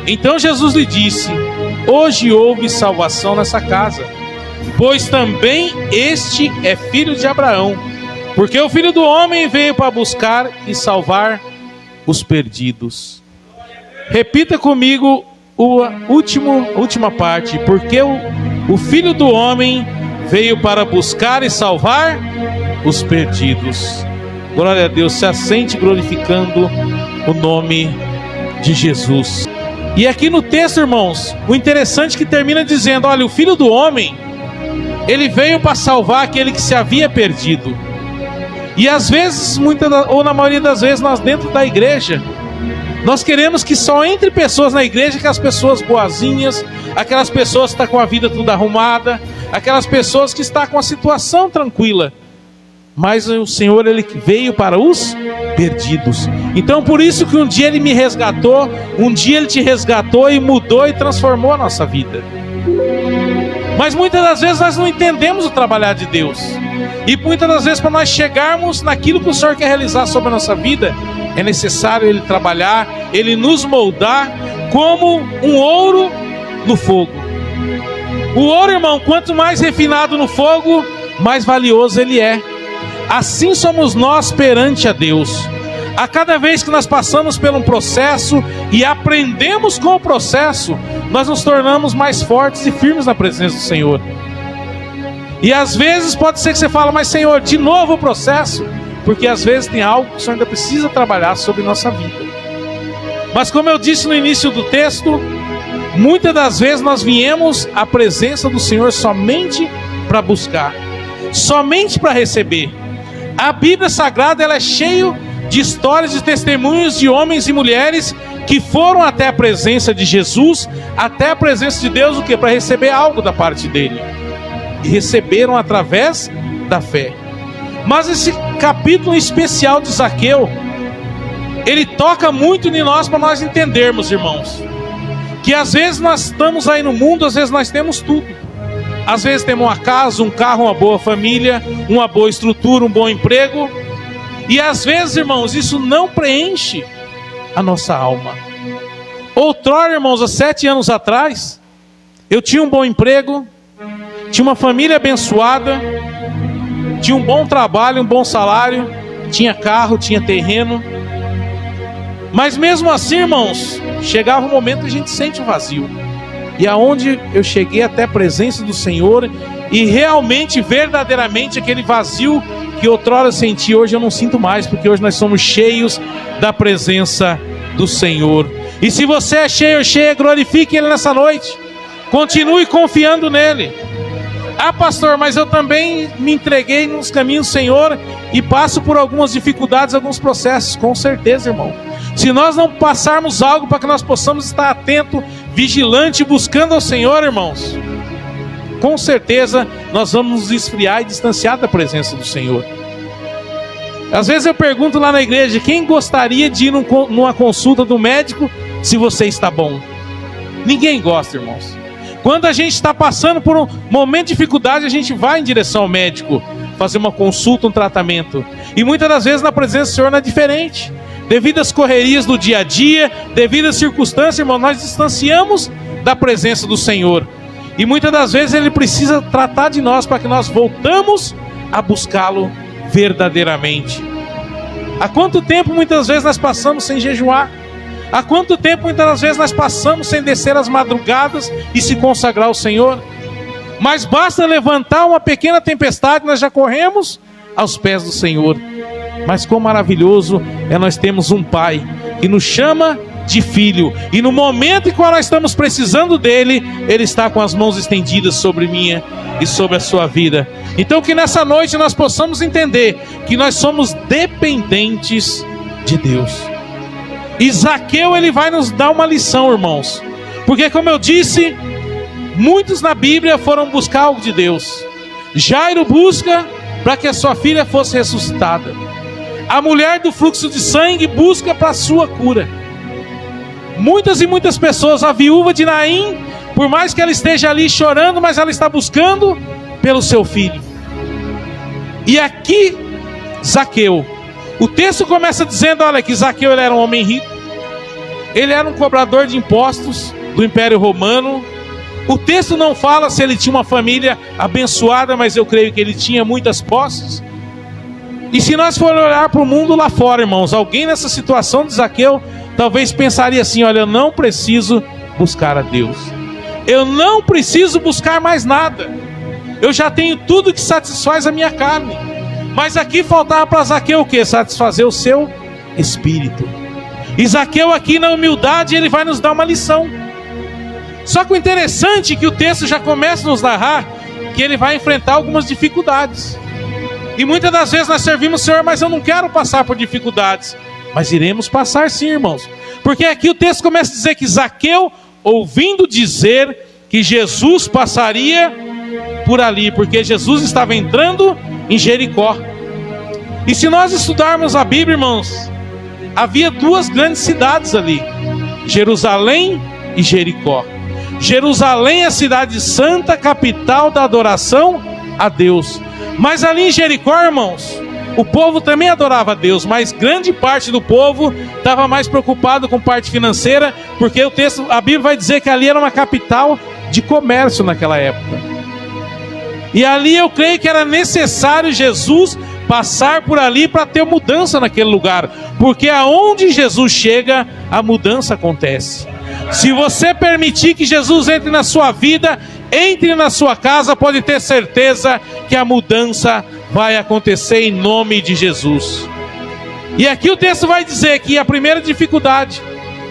Então Jesus lhe disse: hoje houve salvação nessa casa, pois também este é filho de Abraão, porque o Filho do Homem veio para buscar e salvar os perdidos. Repita comigo a última parte. Porque o Filho do Homem veio para buscar e salvar os perdidos. Glória a Deus. Se assente glorificando o nome de Jesus. E aqui no texto, irmãos, o interessante é que termina dizendo: olha, o Filho do Homem, ele veio para salvar aquele que se havia perdido. E às vezes, ou na maioria das vezes, nós dentro da igreja, nós queremos que só entre pessoas na igreja, que as pessoas boazinhas, aquelas pessoas que estão com a vida tudo arrumada, aquelas pessoas que estão com a situação tranquila. Mas o Senhor, ele veio para os perdidos. Então por isso que um dia ele me resgatou, um dia ele te resgatou e mudou e transformou a nossa vida. Mas muitas das vezes nós não entendemos o trabalhar de Deus. E muitas das vezes, para nós chegarmos naquilo que o Senhor quer realizar sobre a nossa vida, é necessário Ele trabalhar, Ele nos moldar como um ouro no fogo. O ouro, irmão, quanto mais refinado no fogo, mais valioso ele é. Assim somos nós perante a Deus. A cada vez que nós passamos por um processo e aprendemos com o processo, nós nos tornamos mais fortes e firmes na presença do Senhor. E às vezes pode ser que você fale: mas Senhor, de novo o processo? Porque às vezes tem algo que o Senhor ainda precisa trabalhar sobre nossa vida. Mas como eu disse no início do texto, muitas das vezes nós viemos à presença do Senhor somente para buscar, somente para receber. A Bíblia Sagrada, ela é cheia de histórias, de testemunhos de homens e mulheres que foram até a presença de Jesus, até a presença de Deus, o quê? Para receber algo da parte dele. E receberam através da fé. Mas esse capítulo especial de Zaqueu, ele toca muito em nós, para nós entendermos, irmãos, que às vezes nós estamos aí no mundo, às vezes nós temos tudo. Às vezes temos uma casa, um carro, uma boa família, uma boa estrutura, um bom emprego. E às vezes, irmãos, isso não preenche a nossa alma. Outrora, irmãos, há 7 anos atrás, eu tinha um bom emprego, tinha uma família abençoada, tinha um bom trabalho, um bom salário, tinha carro, tinha terreno. Mas mesmo assim, irmãos, chegava um momento que a gente sente o vazio. E aonde eu cheguei até a presença do Senhor, e realmente, verdadeiramente, aquele vazio que outrora senti, hoje eu não sinto mais, porque hoje nós somos cheios da presença do Senhor. E se você é cheio ou cheia, glorifique Ele nessa noite. Continue confiando nele. Ah, pastor, mas eu também me entreguei nos caminhos do Senhor e passo por algumas dificuldades, alguns processos. Com certeza, irmão. Se nós não passarmos algo para que nós possamos estar atento, vigilante, buscando ao Senhor, irmãos, com certeza nós vamos nos esfriar e distanciar da presença do Senhor. Às vezes eu pergunto lá na igreja: quem gostaria de ir numa consulta do médico se você está bom? Ninguém gosta, irmãos. Quando a gente está passando por um momento de dificuldade, a gente vai em direção ao médico, fazer uma consulta, um tratamento. E muitas das vezes na presença do Senhor não é diferente. Devido às correrias do dia a dia, devido às circunstâncias, irmão, nós distanciamos da presença do Senhor. E muitas das vezes Ele precisa tratar de nós para que nós voltamos a buscá-lo verdadeiramente. Há quanto tempo muitas vezes nós passamos sem jejuar? Há quanto tempo muitas das vezes nós passamos sem descer as madrugadas e se consagrar ao Senhor? Mas basta levantar uma pequena tempestade, nós já corremos aos pés do Senhor. Mas quão maravilhoso é nós termos um Pai que nos chama de filho, e no momento em que nós estamos precisando dele, Ele está com as mãos estendidas sobre minha e sobre a sua vida. Então que nessa noite nós possamos entender que nós somos dependentes de Deus. E Zaqueu, ele vai nos dar uma lição, irmãos, porque como eu disse, muitos na Bíblia foram buscar algo de Deus. Jairo busca para que a sua filha fosse ressuscitada. A mulher do fluxo de sangue busca para a sua cura. Muitas e muitas pessoas, a viúva de Naim, por mais que ela esteja ali chorando, mas ela está buscando pelo seu filho. E aqui, Zaqueu, O texto começa dizendo, olha, que Zaqueu ele era um homem rico, ele era um cobrador de impostos do Império Romano. O texto não fala se ele tinha uma família abençoada, mas eu creio que ele tinha muitas posses. E se nós formos olhar para o mundo lá fora, irmãos, alguém nessa situação de Zaqueu talvez pensaria assim, olha, eu não preciso buscar a Deus, eu não preciso buscar mais nada, eu já tenho tudo que satisfaz a minha carne. Mas aqui faltava para Zaqueu o quê? Satisfazer o seu espírito. E Zaqueu aqui na humildade ele vai nos dar uma lição. Só que o interessante é que o texto já começa a nos narrar que ele vai enfrentar algumas dificuldades. E muitas das vezes nós servimos o Senhor, mas eu não quero passar por dificuldades. Mas iremos passar sim, irmãos. Porque aqui o texto começa a dizer que Zaqueu, ouvindo dizer que Jesus passaria por ali, porque Jesus estava entrando em Jericó. E se nós estudarmos a Bíblia, irmãos, havia duas grandes cidades ali, Jerusalém e Jericó. Jerusalém é a cidade santa, capital da adoração a Deus. Mas ali em Jericó, irmãos, o povo também adorava a Deus, mas grande parte do povo estava mais preocupado com parte financeira, porque a Bíblia vai dizer que ali era uma capital de comércio naquela época. E ali eu creio que era necessário Jesus passar por ali para ter mudança naquele lugar, porque aonde Jesus chega, a mudança acontece. Se você permitir que Jesus entre na sua vida, entre na sua casa, pode ter certeza que a mudança vai acontecer em nome de Jesus. E aqui o texto vai dizer que a primeira dificuldade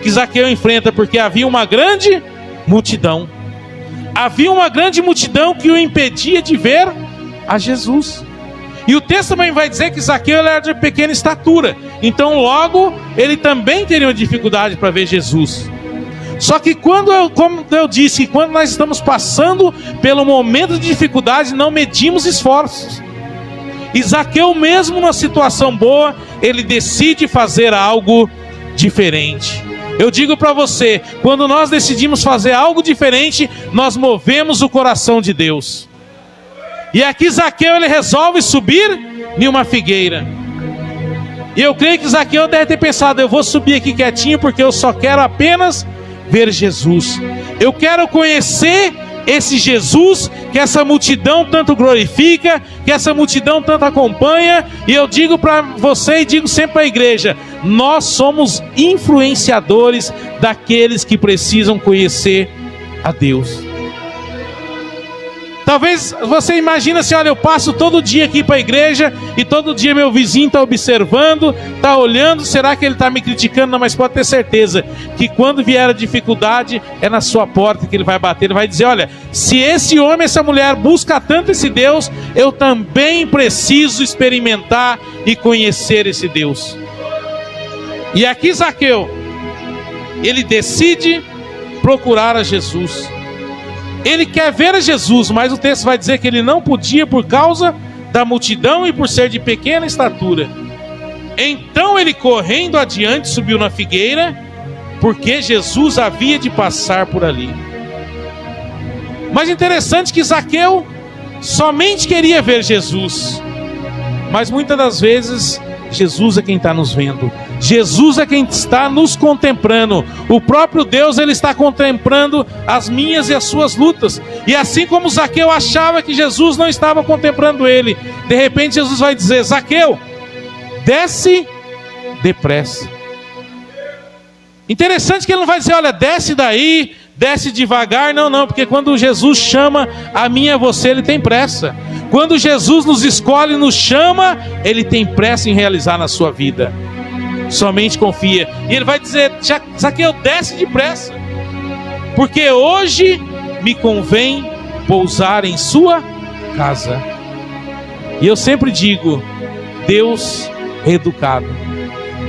que Zaqueu enfrenta, porque havia uma grande multidão. Havia uma grande multidão que o impedia de ver a Jesus. E o texto também vai dizer que Zaqueu era de pequena estatura, então logo ele também teria uma dificuldade para ver Jesus. Só que como eu disse, quando nós estamos passando pelo momento de dificuldade, não medimos esforços. E Zaqueu, mesmo numa situação boa, ele decide fazer algo diferente. Eu digo para você, quando nós decidimos fazer algo diferente, nós movemos o coração de Deus. E aqui Zaqueu ele resolve subir em uma figueira. E eu creio que Zaqueu deve ter pensado, eu vou subir aqui quietinho porque eu só quero apenas ver Jesus. Eu quero conhecer esse Jesus que essa multidão tanto glorifica, que essa multidão tanto acompanha. E eu digo para você e digo sempre para a igreja, nós somos influenciadores daqueles que precisam conhecer a Deus. Talvez você imagine assim, olha, eu passo todo dia aqui para a igreja e todo dia meu vizinho está observando, está olhando, será que ele está me criticando? Não, mas pode ter certeza que quando vier a dificuldade, é na sua porta que ele vai bater, ele vai dizer, olha, se esse homem, essa mulher busca tanto esse Deus, eu também preciso experimentar e conhecer esse Deus. E aqui Zaqueu, ele decide procurar a Jesus. Ele quer ver a Jesus, mas o texto vai dizer que ele não podia por causa da multidão e por ser de pequena estatura. Então ele, correndo adiante, subiu na figueira, porque Jesus havia de passar por ali. Mas interessante que Zaqueu somente queria ver Jesus, mas muitas das vezes Jesus é quem está nos vendo. Jesus é quem está nos contemplando. O próprio Deus, ele está contemplando as minhas e as suas lutas. E assim como Zaqueu achava que Jesus não estava contemplando ele, de repente Jesus vai dizer, Zaqueu, desce depressa. Interessante que ele não vai dizer, olha, desce daí, desce devagar. Não, porque quando Jesus chama a mim e a você, ele tem pressa. Quando Jesus nos escolhe e nos chama, ele tem pressa em realizar na sua vida. Somente confia. E ele vai dizer, Zaqueu, desce depressa, porque hoje me convém pousar em sua casa. E eu sempre digo, Deus é educado.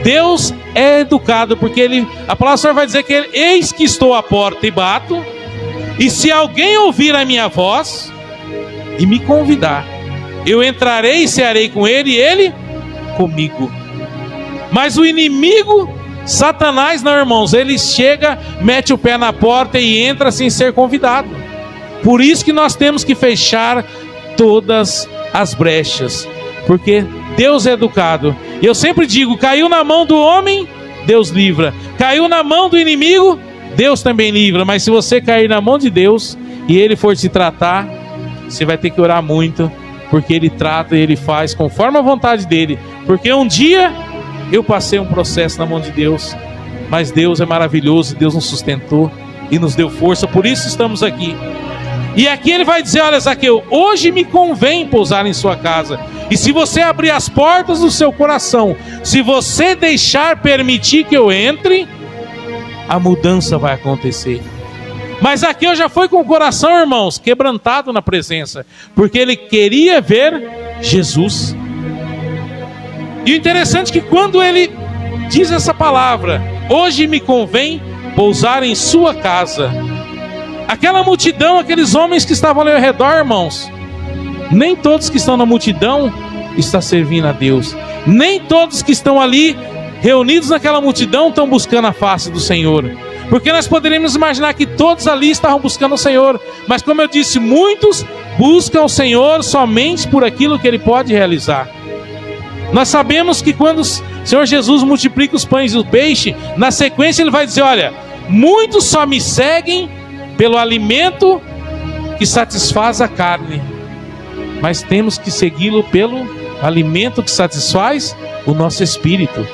Deus é educado, porque a palavra do Senhor vai dizer que eis que estou à porta e bato, e se alguém ouvir a minha voz e me convidar, eu entrarei e cearei com ele e ele comigo. Mas o inimigo, Satanás, não, irmãos, ele chega, mete o pé na porta e entra sem ser convidado. Por isso que nós temos que fechar todas as brechas, porque Deus é educado. E eu sempre digo, caiu na mão do homem, Deus livra. Caiu na mão do inimigo, Deus também livra. Mas se você cair na mão de Deus e Ele for te tratar, você vai ter que orar muito, porque Ele trata e Ele faz conforme a vontade dEle. Porque um dia eu passei um processo na mão de Deus, mas Deus é maravilhoso, Deus nos sustentou e nos deu força, por isso estamos aqui. E aqui ele vai dizer, olha Zaqueu, hoje me convém pousar em sua casa. E se você abrir as portas do seu coração, se você deixar permitir que eu entre, a mudança vai acontecer. Mas Zaqueu já foi com o coração, irmãos, quebrantado na presença, porque ele queria ver Jesus. E o interessante é que quando ele diz essa palavra, hoje me convém pousar em sua casa, aquela multidão, aqueles homens que estavam ali ao redor, irmãos, nem todos que estão na multidão estão servindo a Deus. Nem todos que estão ali reunidos naquela multidão estão buscando a face do Senhor. Porque nós poderíamos imaginar que todos ali estavam buscando o Senhor. Mas como eu disse, muitos buscam o Senhor somente por aquilo que Ele pode realizar. Nós sabemos que quando o Senhor Jesus multiplica os pães e o peixe, na sequência Ele vai dizer, olha, muitos só me seguem pelo alimento que satisfaz a carne, mas temos que segui-lo pelo alimento que satisfaz o nosso espírito.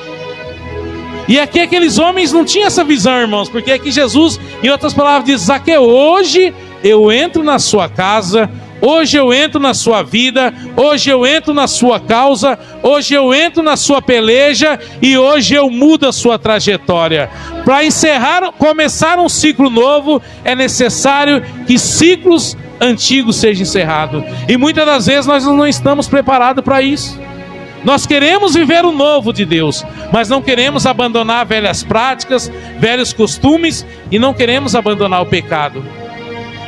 E aqui aqueles homens não tinham essa visão, irmãos, porque aqui Jesus, em outras palavras, diz, Zaqueu, hoje eu entro na sua casa, hoje eu entro na sua vida, hoje eu entro na sua causa, hoje eu entro na sua peleja e hoje eu mudo a sua trajetória. Para encerrar, começar um ciclo novo, é necessário que ciclos antigos sejam encerrados. E muitas das vezes nós não estamos preparados para isso. Nós queremos viver o novo de Deus, mas não queremos abandonar velhas práticas, velhos costumes e não queremos abandonar o pecado.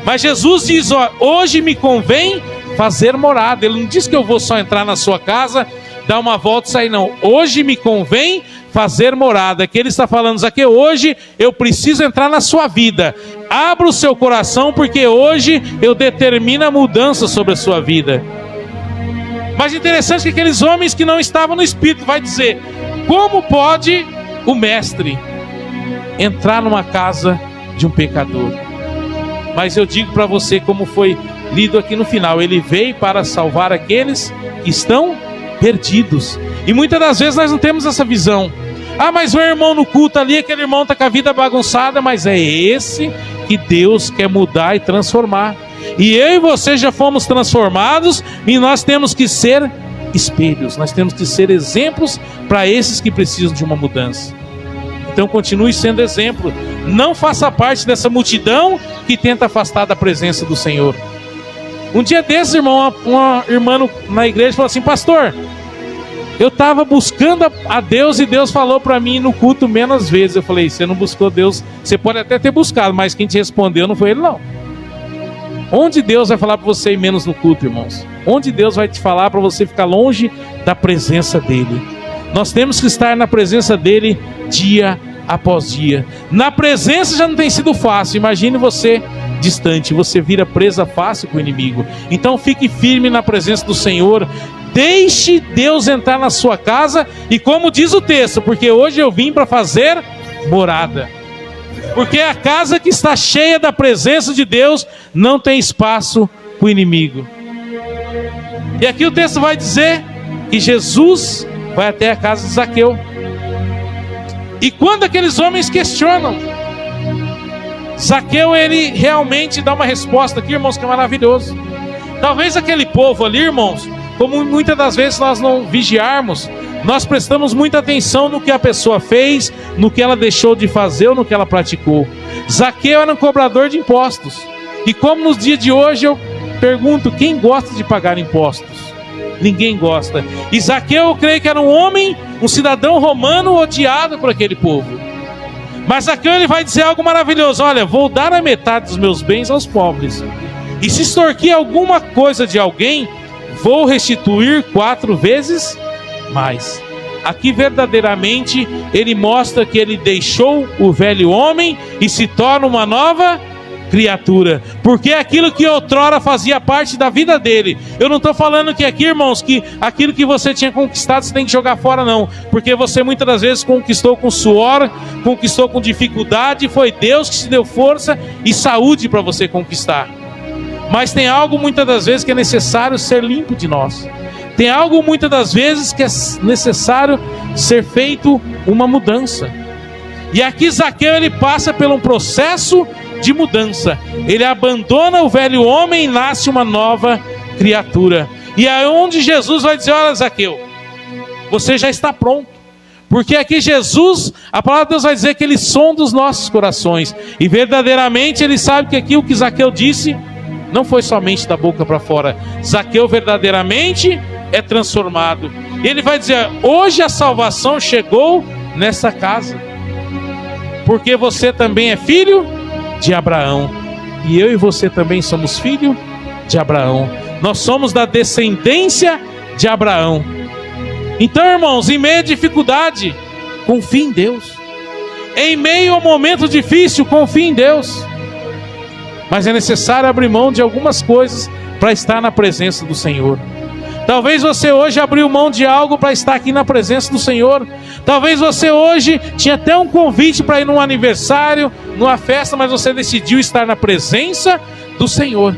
Mas Jesus diz, ó, hoje me convém fazer morada. Ele não diz que eu vou só entrar na sua casa, dar uma volta e sair, não. Hoje me convém fazer morada. Que ele está falando aqui, hoje eu preciso entrar na sua vida. Abra o seu coração, porque hoje eu determino a mudança sobre a sua vida. Mas interessante que aqueles homens que não estavam no Espírito vai dizer, como pode o mestre entrar numa casa de um pecador? Mas eu digo para você, como foi lido aqui no final, ele veio para salvar aqueles que estão perdidos. E muitas das vezes nós não temos essa visão. Ah, mas o irmão no culto ali, aquele irmão está com a vida bagunçada, mas é esse que Deus quer mudar e transformar. E eu e você já fomos transformados e nós temos que ser espelhos, nós temos que ser exemplos para esses que precisam de uma mudança. Então continue sendo exemplo, não faça parte dessa multidão que tenta afastar da presença do Senhor. Um dia desses, irmão, uma irmã na igreja falou assim, pastor, eu estava buscando a Deus e Deus falou para mim no culto menos vezes. Eu falei, você não buscou Deus, você pode até ter buscado, mas quem te respondeu não foi Ele não. Onde Deus vai falar para você ir menos no culto, irmãos? Onde Deus vai te falar para você ficar longe da presença dEle? Nós temos que estar na presença dEle dia após dia. Na presença já não tem sido fácil, imagine você distante, você vira presa fácil com o inimigo. Então fique firme na presença do Senhor, deixe Deus entrar na sua casa, e como diz o texto, porque hoje eu vim para fazer morada. Porque a casa que está cheia da presença de Deus não tem espaço para o inimigo. E aqui o texto vai dizer que Jesus vai até a casa de Zaqueu. E quando aqueles homens questionam, Zaqueu, ele realmente dá uma resposta aqui, irmãos, que é maravilhoso. Talvez aquele povo ali, irmãos, como muitas das vezes nós não vigiarmos, nós prestamos muita atenção no que a pessoa fez, no que ela deixou de fazer ou no que ela praticou. Zaqueu era um cobrador de impostos. E como nos dias de hoje eu pergunto, quem gosta de pagar impostos? Ninguém gosta. E Zaqueu, eu creio que era um homem, um cidadão romano odiado por aquele povo. Mas Zaqueu, ele vai dizer algo maravilhoso, olha, vou dar a metade dos meus bens aos pobres. E se extorquir alguma coisa de alguém, vou restituir 4 vezes mais. Aqui verdadeiramente ele mostra que ele deixou o velho homem e se torna uma nova criatura, porque aquilo que outrora fazia parte da vida dele. Eu não estou falando que aqui, irmãos, que aquilo que você tinha conquistado você tem que jogar fora, não, porque você muitas das vezes conquistou com suor, conquistou com dificuldade, foi Deus que te deu força e saúde para você conquistar. Mas tem algo muitas das vezes que é necessário ser limpo de nós. Tem algo muitas das vezes que é necessário ser feito uma mudança. E aqui Zaqueu, ele passa por um processo de mudança. Ele abandona o velho homem e nasce uma nova criatura. E é onde Jesus vai dizer: olha, Zaqueu, você já está pronto. Porque aqui Jesus, a palavra de Deus vai dizer que ele sonda os nossos corações. E verdadeiramente ele sabe que aqui o que Zaqueu disse não foi somente da boca para fora. Zaqueu verdadeiramente é transformado. Ele vai dizer: hoje a salvação chegou nessa casa, porque você também é filho de Abraão. E eu e você também somos filho de Abraão. Nós somos da descendência de Abraão. Então, irmãos, em meio à dificuldade, confie em Deus. Em meio ao momento difícil, confie em Deus. Mas é necessário abrir mão de algumas coisas para estar na presença do Senhor. Talvez você hoje abriu mão de algo para estar aqui na presença do Senhor. Talvez você hoje tinha até um convite para ir num aniversário, numa festa, mas você decidiu estar na presença do Senhor.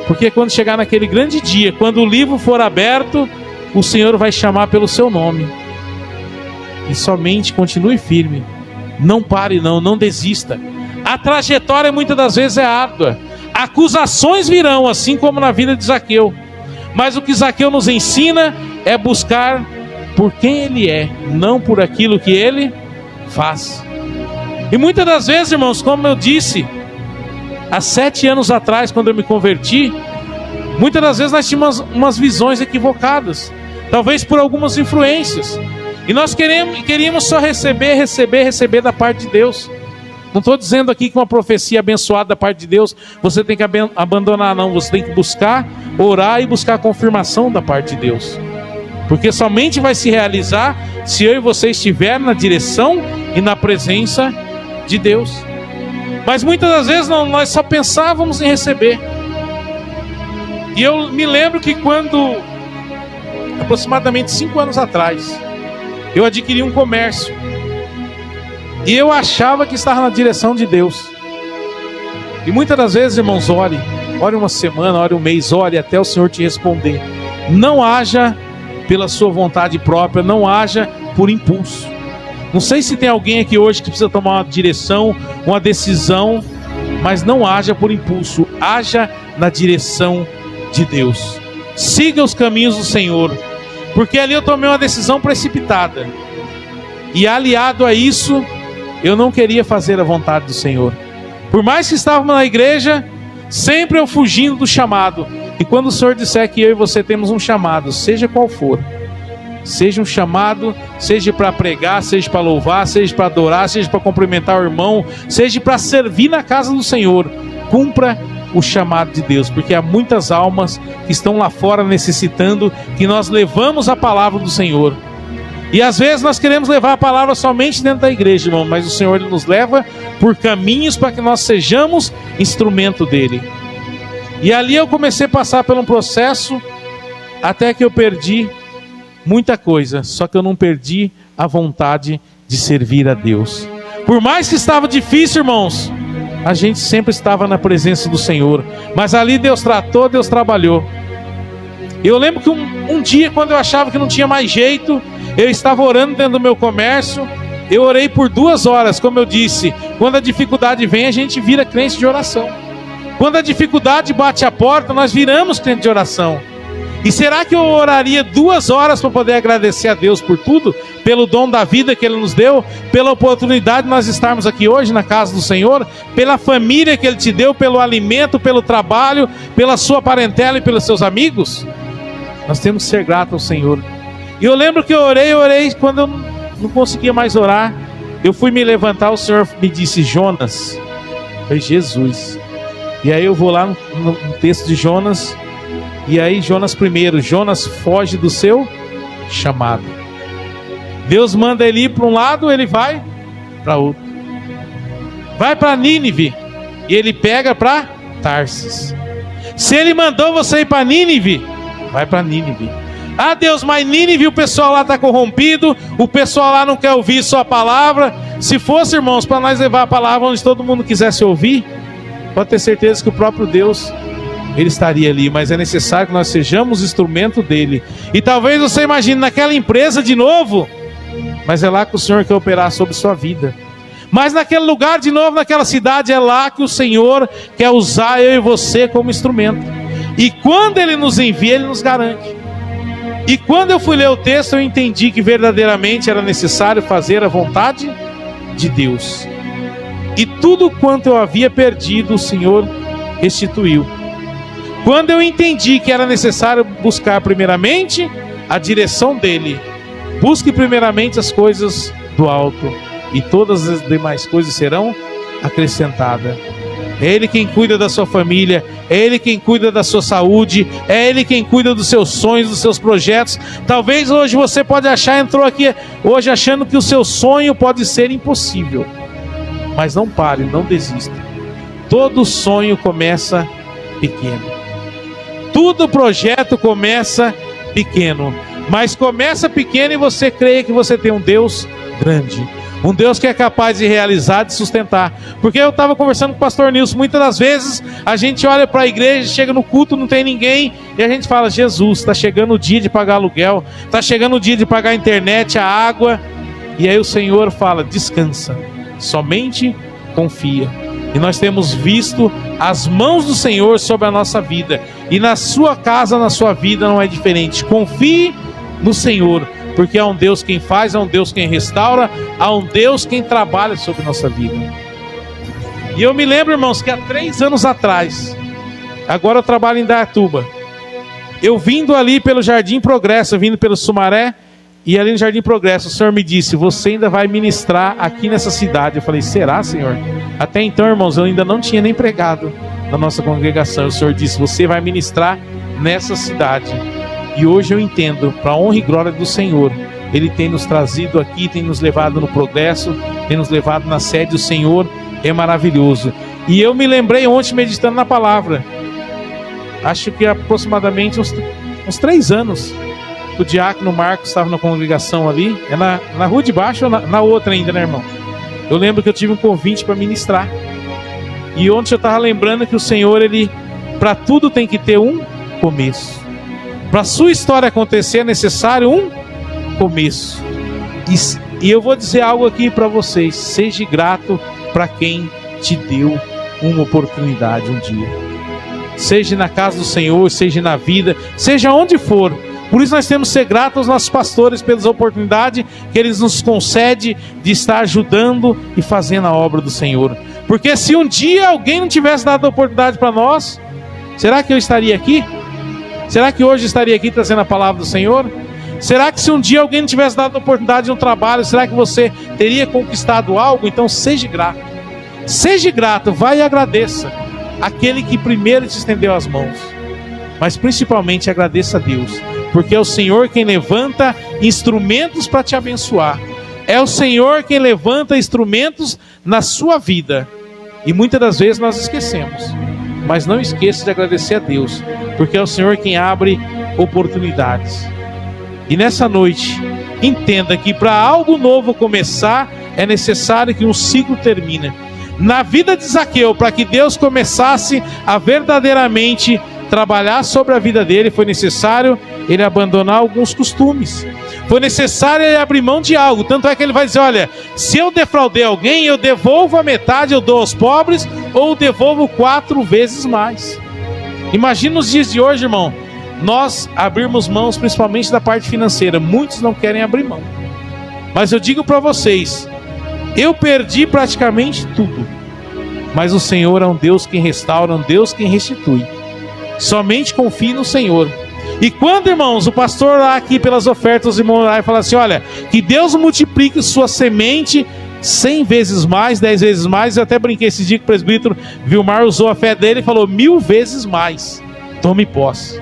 Porque quando chegar naquele grande dia, quando o livro for aberto, o Senhor vai chamar pelo seu nome. E somente continue firme. Não pare, não desista. A trajetória muitas das vezes é árdua. Acusações virão, assim como na vida de Zaqueu. Mas o que Zaqueu nos ensina é buscar por quem ele é, não por aquilo que ele faz. E muitas das vezes, irmãos, como eu disse, há 7 anos atrás, quando eu me converti, muitas das vezes nós tínhamos umas visões equivocadas, talvez por algumas influências. E nós queríamos só receber da parte de Deus. Não estou dizendo aqui que uma profecia abençoada da parte de Deus você tem que abandonar, não. Você tem que buscar, orar e buscar a confirmação da parte de Deus. Porque somente vai se realizar se eu e você estiver na direção e na presença de Deus. Mas muitas das vezes nós só pensávamos em receber. E eu me lembro que quando, aproximadamente 5 anos atrás, eu adquiri um comércio. E eu achava que estava na direção de Deus. E muitas das vezes, irmãos, ore uma semana, ore um mês, ore até o Senhor te responder. Não haja pela sua vontade própria, não haja por impulso. Não sei se tem alguém aqui hoje que precisa tomar uma direção, uma decisão, mas não haja por impulso, haja na direção de Deus. Siga os caminhos do Senhor, porque ali eu tomei uma decisão precipitada. E aliado a isso, eu não queria fazer a vontade do Senhor. Por mais que estávamos na igreja, sempre eu fugindo do chamado. E quando o Senhor disser que eu e você temos um chamado, seja qual for, seja um chamado, seja para pregar, seja para louvar, seja para adorar, seja para cumprimentar o irmão, seja para servir na casa do Senhor, cumpra o chamado de Deus, porque há muitas almas que estão lá fora necessitando que nós levamos a palavra do Senhor. E às vezes nós queremos levar a palavra somente dentro da igreja, irmão, mas o Senhor ele nos leva por caminhos para que nós sejamos instrumento dele. E ali eu comecei a passar por um processo até que eu perdi muita coisa, só que eu não perdi a vontade de servir a Deus. Por mais que estava difícil, irmãos, a gente sempre estava na presença do Senhor, mas ali Deus tratou, Deus trabalhou. Eu lembro que um dia, quando eu achava que não tinha mais jeito, eu estava orando dentro do meu comércio. Eu orei por 2 horas, como eu disse. Quando a dificuldade vem, a gente vira crente de oração. Quando a dificuldade bate a porta, nós viramos crente de oração. E será que eu oraria 2 horas para poder agradecer a Deus por tudo? Pelo dom da vida que Ele nos deu, pela oportunidade de nós estarmos aqui hoje na casa do Senhor, pela família que Ele te deu, pelo alimento, pelo trabalho, pela sua parentela e pelos seus amigos? Nós temos que ser gratos ao Senhor. E eu lembro que eu orei, quando eu não conseguia mais orar, eu fui me levantar, o Senhor me disse: Jonas. Foi Jesus. E aí eu vou lá no texto de Jonas, e aí Jonas foge do seu chamado. Deus manda ele ir para um lado, ele vai para outro. Vai para Nínive. e ele pega para Tarsis. Se ele mandou você ir para Nínive, vai para Nínive. Ah, Deus, mas Nínive, o pessoal lá está corrompido, o pessoal lá não quer ouvir sua palavra. Se fosse, irmãos, para nós levar a palavra onde todo mundo quisesse ouvir, pode ter certeza que o próprio Deus, ele estaria ali. Mas é necessário que nós sejamos instrumento dele. E talvez você imagine naquela empresa de novo, mas é lá que o Senhor quer operar sobre sua vida. Mas naquele lugar de novo, naquela cidade, é lá que o Senhor quer usar eu e você como instrumento. E quando ele nos envia, ele nos garante. E quando eu fui ler o texto, eu entendi que verdadeiramente era necessário fazer a vontade de Deus. E tudo quanto eu havia perdido, o Senhor restituiu. Quando eu entendi que era necessário buscar primeiramente a direção dele, busque primeiramente as coisas do alto, e todas as demais coisas serão acrescentadas. É Ele quem cuida da sua família, é Ele quem cuida da sua saúde, é Ele quem cuida dos seus sonhos, dos seus projetos. Talvez hoje você pode achar, entrou aqui hoje achando que o seu sonho pode ser impossível. Mas não pare, não desista. Todo sonho começa pequeno. Todo projeto começa pequeno. Mas começa pequeno e você crê que você tem um Deus grande. Um Deus que é capaz de realizar, de sustentar. Porque eu estava conversando com o pastor Nilson. Muitas das vezes a gente olha para a igreja, chega no culto, não tem ninguém, e a gente fala: Jesus, está chegando o dia de pagar aluguel, está chegando o dia de pagar a internet, a água. E aí o Senhor fala: descansa, somente confia. E nós temos visto as mãos do Senhor sobre a nossa vida. E na sua casa, na sua vida não é diferente. Confie no Senhor, porque há um Deus quem faz, há um Deus quem restaura, há um Deus quem trabalha sobre a nossa vida. E eu me lembro, irmãos, que há 3 anos atrás, agora eu trabalho em Dayatuba, eu vindo ali pelo Jardim Progresso, vindo pelo Sumaré, e ali no Jardim Progresso, o Senhor me disse: você ainda vai ministrar aqui nessa cidade. Eu falei: será, Senhor? Até então, irmãos, eu ainda não tinha nem pregado na nossa congregação. O Senhor disse: você vai ministrar nessa cidade. E hoje eu entendo, para a honra e glória do Senhor, Ele tem nos trazido aqui, tem nos levado no progresso, tem nos levado na sede. O Senhor é maravilhoso. E eu me lembrei ontem, meditando na palavra, acho que aproximadamente uns 3 anos, o diácono Marcos estava na congregação ali, é na rua de baixo ou na outra ainda, né, irmão? Eu lembro que eu tive um convite para ministrar. E ontem eu estava lembrando que o Senhor, Ele, para tudo tem que ter um começo. Para a sua história acontecer é necessário um começo. E eu vou dizer algo aqui para vocês: seja grato para quem te deu uma oportunidade um dia. Seja na casa do Senhor, seja na vida, seja onde for. Por isso nós temos que ser gratos aos nossos pastores pelas oportunidades que eles nos concedem de estar ajudando e fazendo a obra do Senhor. Porque se um dia alguém não tivesse dado a oportunidade para nós, será que eu estaria aqui? Será que hoje estaria aqui trazendo a palavra do Senhor? Será que se um dia alguém não tivesse dado a oportunidade de um trabalho, será que você teria conquistado algo? Então seja grato. Seja grato, vai e agradeça aquele que primeiro te estendeu as mãos. Mas principalmente agradeça a Deus, porque é o Senhor quem levanta instrumentos para te abençoar. É o Senhor quem levanta instrumentos na sua vida. E muitas das vezes nós esquecemos. Mas não esqueça de agradecer a Deus, porque é o Senhor quem abre oportunidades. E nessa noite, entenda que para algo novo começar, é necessário que um ciclo termine. Na vida de Zaqueu, para que Deus começasse a verdadeiramente trabalhar sobre a vida dele, foi necessário ele abandonar alguns costumes. Foi necessário ele abrir mão de algo. Tanto é que ele vai dizer: olha, se eu defraudei alguém, eu devolvo a metade, eu dou aos pobres, ou devolvo 4 vezes mais. Imagina nos dias de hoje, irmão, nós abrirmos mãos, principalmente da parte financeira. Muitos não querem abrir mão. Mas eu digo para vocês, eu perdi praticamente tudo. Mas o Senhor é um Deus quem restaura, um Deus quem restitui. Somente confie no Senhor. E quando, irmãos, o pastor lá aqui pelas ofertas e morar e fala assim: olha, que Deus multiplique sua semente 100 vezes mais, 10 vezes mais. Eu até brinquei esse dia que o presbítero Vilmar usou a fé dele e falou: 1000 vezes mais. Tome posse.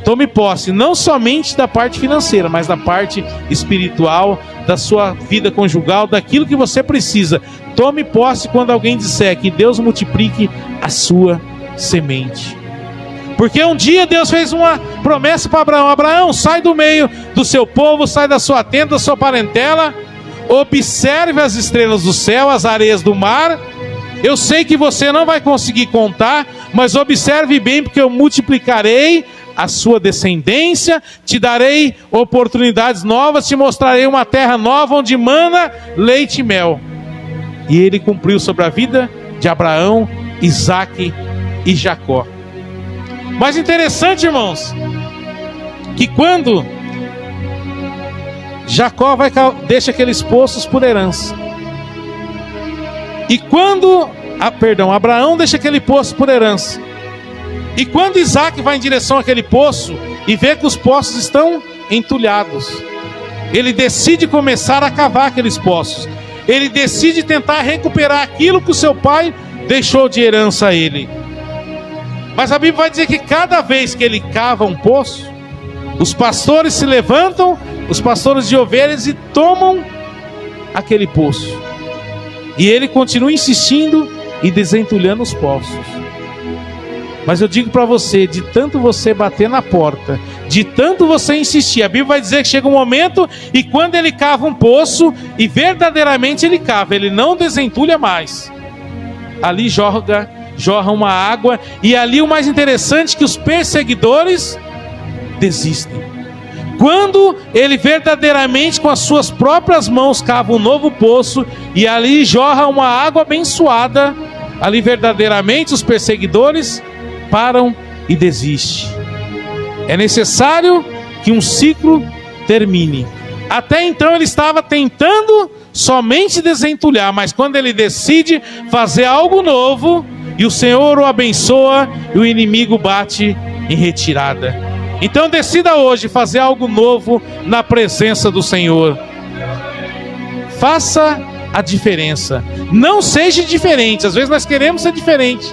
Tome posse não somente da parte financeira, mas da parte espiritual, da sua vida conjugal, daquilo que você precisa. Tome posse quando alguém disser que Deus multiplique a sua semente. Porque um dia Deus fez uma promessa para Abraão: Abraão, sai do meio do seu povo, sai da sua tenda, da sua parentela, observe as estrelas do céu, as areias do mar. Eu sei que você não vai conseguir contar, mas observe bem, porque eu multiplicarei a sua descendência, te darei oportunidades novas, te mostrarei uma terra nova onde mana leite e mel. E ele cumpriu sobre a vida de Abraão, Isaque e Jacó. Mas interessante, irmãos, que quando Jacó deixa aqueles poços por herança, e quando Abraão deixa aquele poço por herança, e quando Isaque vai em direção àquele poço e vê que os poços estão entulhados, ele decide começar a cavar aqueles poços. Ele decide tentar recuperar aquilo que o seu pai deixou de herança a ele. Mas a Bíblia vai dizer que cada vez que ele cava um poço, os pastores se levantam, os pastores de ovelhas, e tomam aquele poço. E ele continua insistindo e desentulhando os poços. Mas eu digo para você, de tanto você bater na porta, de tanto você insistir, a Bíblia vai dizer que chega um momento, e quando ele cava um poço, e verdadeiramente ele cava, ele não desentulha mais, ali jorra uma água, e ali o mais interessante é que os perseguidores desistem. Quando ele verdadeiramente com as suas próprias mãos cava um novo poço, e ali jorra uma água abençoada, ali verdadeiramente os perseguidores param e desistem. É necessário que um ciclo termine. Até então ele estava tentando somente desentulhar, mas quando ele decide fazer algo novo, e o Senhor o abençoa, e o inimigo bate em retirada. Então decida hoje fazer algo novo na presença do Senhor. Faça a diferença. Não seja diferente. Às vezes nós queremos ser diferente.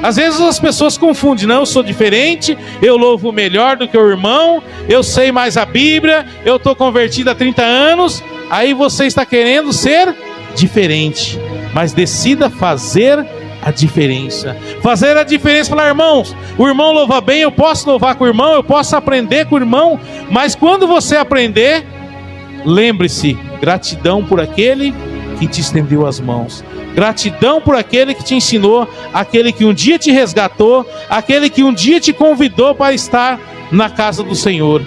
Às vezes as pessoas confundem: não, eu sou diferente, eu louvo melhor do que o irmão, eu sei mais a Bíblia, eu estou convertido há 30 anos. Aí você está querendo ser diferente. Mas decida fazer a diferença. Fazer a diferença. Falar: irmãos, o irmão louva bem, eu posso louvar com o irmão, eu posso aprender com o irmão. Mas quando você aprender, lembre-se: gratidão por aquele que te estendeu as mãos. Gratidão por aquele que te ensinou, aquele que um dia te resgatou, aquele que um dia te convidou para estar na casa do Senhor.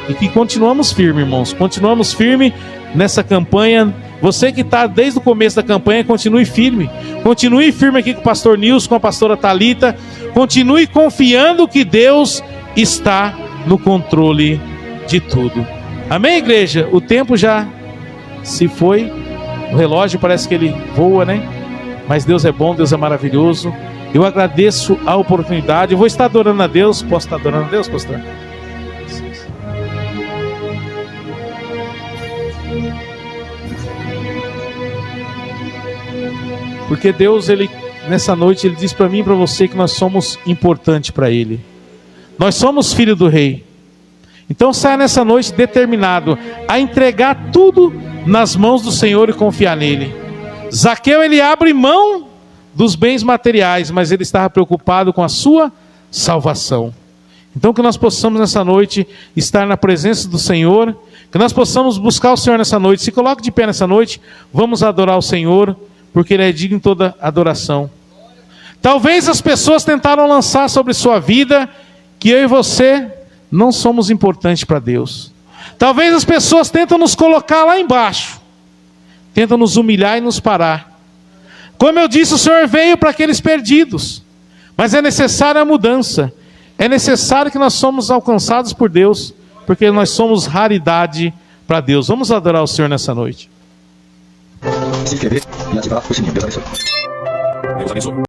E que continuamos firmes, irmãos. Continuamos firmes nessa campanha. Você que está desde o começo da campanha, continue firme. Continue firme aqui com o pastor Nilson, com a pastora Thalita. Continue confiando que Deus está no controle de tudo. Amém, igreja? O tempo já se foi. O relógio parece que ele voa, né? Mas Deus é bom, Deus é maravilhoso. Eu agradeço a oportunidade. Eu vou estar adorando a Deus. Posso estar adorando a Deus, pastor? Porque Deus, nessa noite, Ele diz para mim e para você que nós somos importantes para Ele. Nós somos filho do Rei. Então saia nessa noite determinado a entregar tudo nas mãos do Senhor e confiar nele. Zaqueu, ele abre mão dos bens materiais, mas ele estava preocupado com a sua salvação. Então que nós possamos nessa noite estar na presença do Senhor, que nós possamos buscar o Senhor nessa noite. Se coloque de pé nessa noite, vamos adorar o Senhor, porque Ele é digno de toda adoração. Talvez as pessoas tentaram lançar sobre sua vida que eu e você não somos importantes para Deus. Talvez as pessoas tentam nos colocar lá embaixo, tentam nos humilhar e nos parar. Como eu disse, o Senhor veio para aqueles perdidos, mas é necessária a mudança. É necessário que nós somos alcançados por Deus, porque nós somos raridade para Deus. Vamos adorar o Senhor nessa noite. Se inscrever e ativar o sininho. Deus abençoe. Deus abençoe.